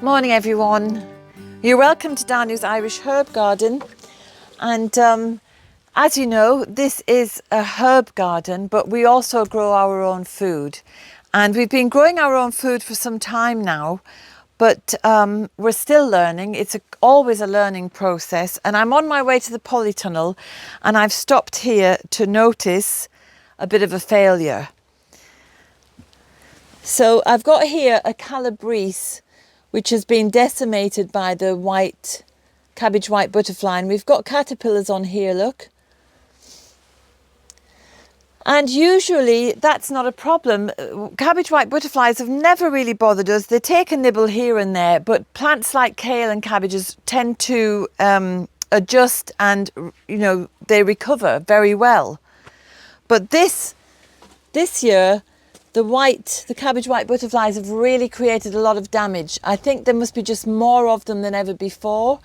Morning everyone, you're welcome to Danu's Irish Herb Garden, and as you know, this is a herb garden, but we also grow our own food, and we've been growing our own food for some time now, but we're still learning. It's always a learning process, and I'm on my way to the polytunnel and I've stopped here to notice a bit of a failure. So I've got here a calabrese which has been decimated by the cabbage white butterfly, and we've got caterpillars on here, look. And usually that's not a problem. Cabbage white butterflies have never really bothered us. They take a nibble here and there, but plants like kale and cabbages tend to adjust and, you know, they recover very well. But this year, the cabbage white butterflies have really created a lot of damage. I think there must be just more of them than ever before.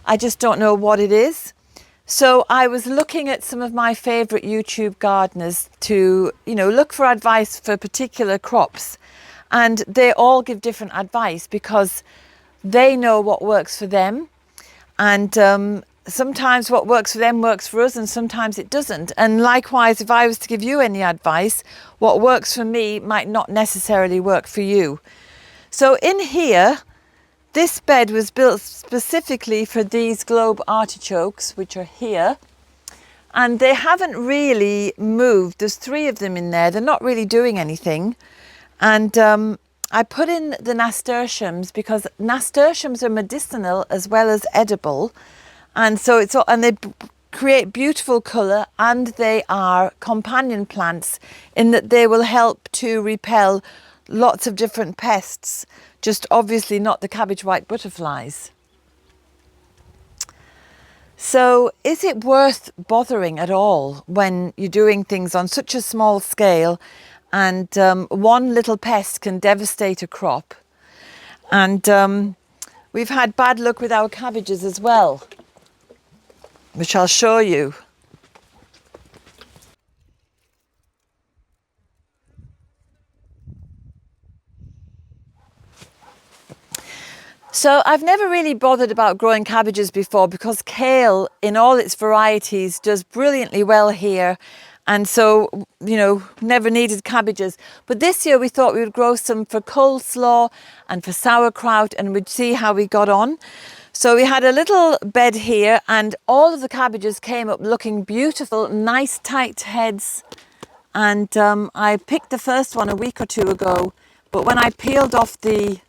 I just don't know what it is. So I was looking at some of my favourite YouTube gardeners to, you know, look for advice for particular crops. And they all give different advice because they know what works for them. And sometimes what works for them works for us, and sometimes it doesn't. And likewise, if I was to give you any advice, what works for me might not necessarily work for you. So in here, this bed was built specifically for these globe artichokes, which are here. And they haven't really moved. There's 3 of them in there. They're not really doing anything. And I put in the nasturtiums because nasturtiums are medicinal as well as edible. And so they create beautiful colour, and they are companion plants in that they will help to repel lots of different pests, just obviously not the cabbage white butterflies. So is it worth bothering at all when you're doing things on such a small scale, and one little pest can devastate a crop? And we've had bad luck with our cabbages as well, which I'll show you. So I've never really bothered about growing cabbages before because kale in all its varieties does brilliantly well here. And so, you know, never needed cabbages. But this year we thought we would grow some for coleslaw and for sauerkraut, and we'd see how we got on. So we had a little bed here, and all of the cabbages came up looking beautiful, nice tight heads. And I picked the first one a week or 2 ago, but when I peeled off the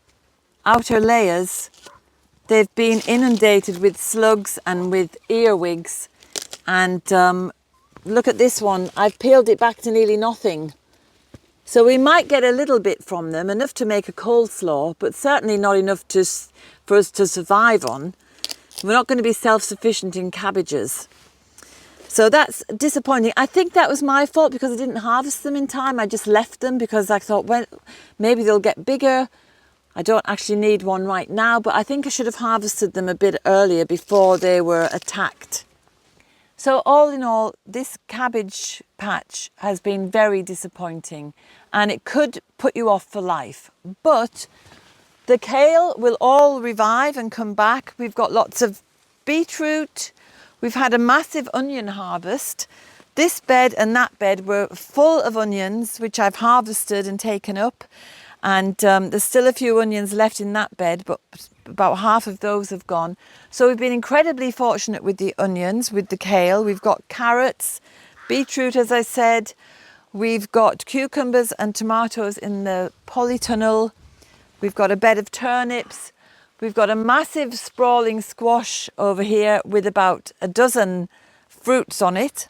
outer layers, they've been inundated with slugs and with earwigs. And look at this one, I've peeled it back to nearly nothing. So we might get a little bit from them, enough to make a coleslaw, but certainly not enough for us to survive on. We're not going to be self-sufficient in cabbages. So that's disappointing. I think that was my fault because I didn't harvest them in time. I just left them because I thought, well, maybe they'll get bigger. I don't actually need one right now, but I think I should have harvested them a bit earlier before they were attacked. So all in all, this cabbage patch has been very disappointing, and it could put you off for life. But the kale will all revive and come back. We've got lots of beetroot. We've had a massive onion harvest. This bed and that bed were full of onions, which I've harvested and taken up. And there's still a few onions left in that bed, but about half of those have gone. So we've been incredibly fortunate with the onions, with the kale. We've got carrots, beetroot, as I said. We've got cucumbers and tomatoes in the polytunnel. We've got a bed of turnips. We've got a massive sprawling squash over here with about a dozen fruits on it.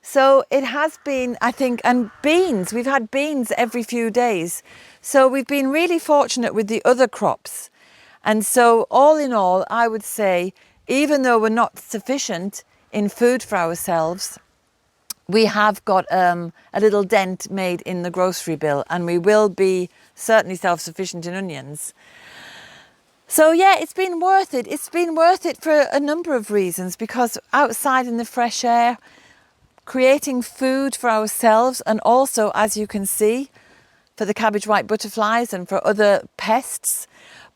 So it has been, I think, and beans, we've had beans every few days. So we've been really fortunate with the other crops. And so all in all, I would say, even though we're not sufficient in food for ourselves, we have got a little dent made in the grocery bill, and we will be certainly self-sufficient in onions. So yeah, it's been worth it. It's been worth it for a number of reasons, because outside in the fresh air, creating food for ourselves, and also, as you can see, for the cabbage white butterflies and for other pests.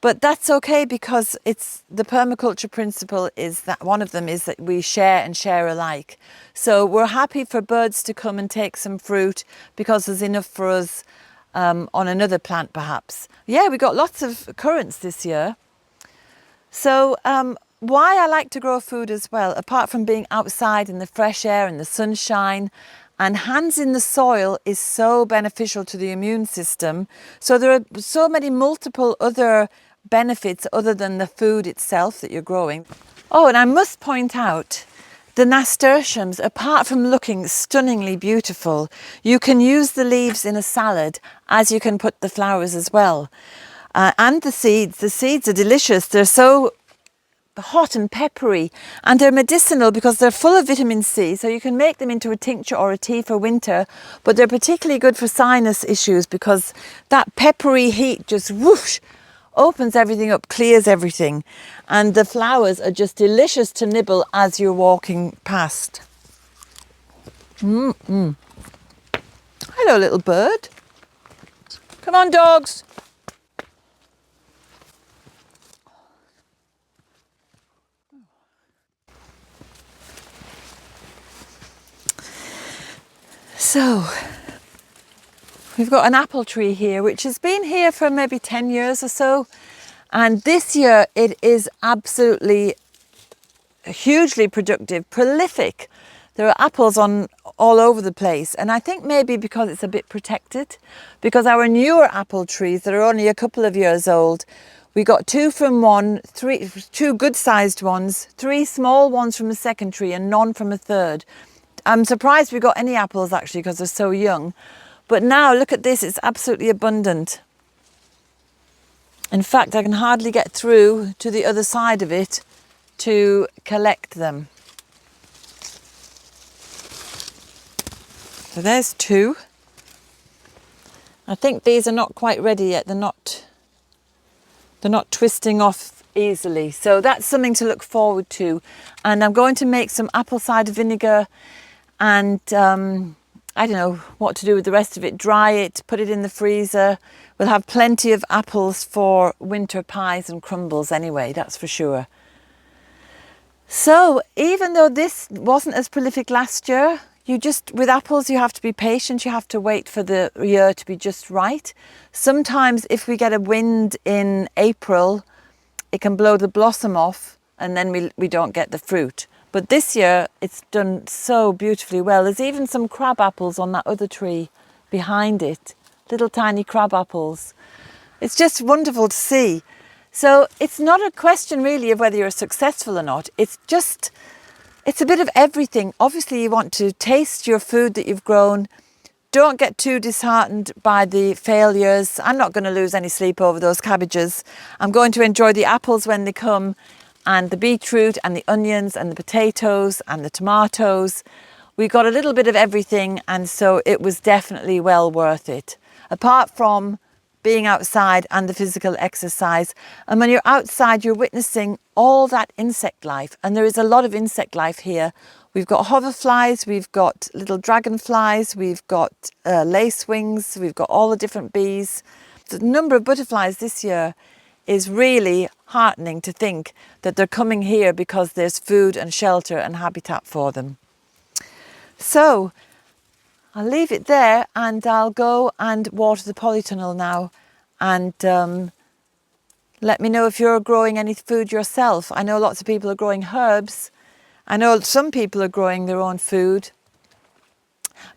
But that's okay, because it's the permaculture principle is that one of them is that we share and share alike. So we're happy for birds to come and take some fruit because there's enough for us on another plant perhaps. Yeah, we got lots of currants this year. So why I like to grow food as well, apart from being outside in the fresh air and the sunshine, and hands in the soil is so beneficial to the immune system. So there are so many multiple other benefits other than the food itself that you're growing. Oh, and I must point out, the nasturtiums, apart from looking stunningly beautiful, you can use the leaves in a salad, as you can put the flowers as well. And the seeds are delicious. They're so hot and peppery, and they're medicinal because they're full of vitamin C, so you can make them into a tincture or a tea for winter. But they're particularly good for sinus issues because that peppery heat just whoosh opens everything up, clears everything, and the flowers are just delicious to nibble as you're walking past. Hello, little bird. Come on, dogs. So, we've got an apple tree here, which has been here for maybe 10 years or so. And this year it is absolutely hugely productive, prolific. There are apples on all over the place. And I think maybe because it's a bit protected, because our newer apple trees that are only a couple of years old, we got 2 from one, 2 good-sized ones, 3 small ones from a second tree, and none from a third. I'm surprised we got any apples actually because they're so young. But now look at this, it's absolutely abundant. In fact, I can hardly get through to the other side of it to collect them. So there's 2. I think these are not quite ready yet. They're not twisting off easily. So that's something to look forward to. And I'm going to make some apple cider vinegar, and I don't know what to do with the rest of it. Dry it, put it in the freezer. We'll have plenty of apples for winter pies and crumbles anyway, that's for sure. So even though this wasn't as prolific last year, with apples you have to be patient. You have to wait for the year to be just right. Sometimes if we get a wind in April, it can blow the blossom off and then we don't get the fruit. But this year it's done so beautifully well. There's even some crab apples on that other tree behind it, little tiny crab apples. It's just wonderful to see. So it's not a question really of whether you're successful or not. It's a bit of everything. Obviously you want to taste your food that you've grown. Don't get too disheartened by the failures. I'm not going to lose any sleep over those cabbages. I'm going to enjoy the apples when they come, and the beetroot and the onions and the potatoes and the tomatoes. We got a little bit of everything, and so it was definitely well worth it. Apart from being outside and the physical exercise. And when you're outside, you're witnessing all that insect life. And there is a lot of insect life here. We've got hoverflies, we've got little dragonflies, we've got lacewings, we've got all the different bees. The number of butterflies this year is really heartening to think that they're coming here because there's food and shelter and habitat for them. So I'll leave it there, and I'll go and water the polytunnel now, and let me know if you're growing any food yourself. I know lots of people are growing herbs. I know some people are growing their own food,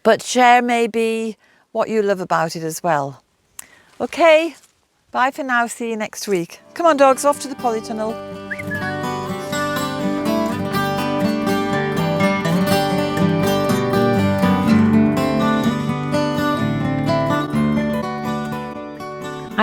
but share maybe what you love about it as well. Okay. Bye for now, see you next week. Come on dogs, off to the polytunnel.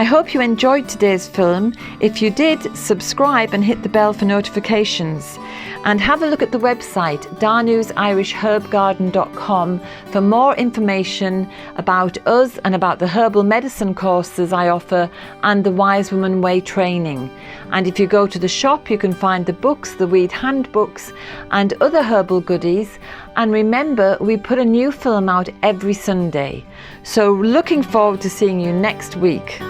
hope you enjoyed today's film. If you did, subscribe and hit the bell for notifications. And have a look at the website danusirishherbgarden.com for more information about us and about the herbal medicine courses I offer and the Wise Woman Way training. And if you go to the shop, you can find the books, the weed handbooks and other herbal goodies. And remember, we put a new film out every Sunday. So looking forward to seeing you next week.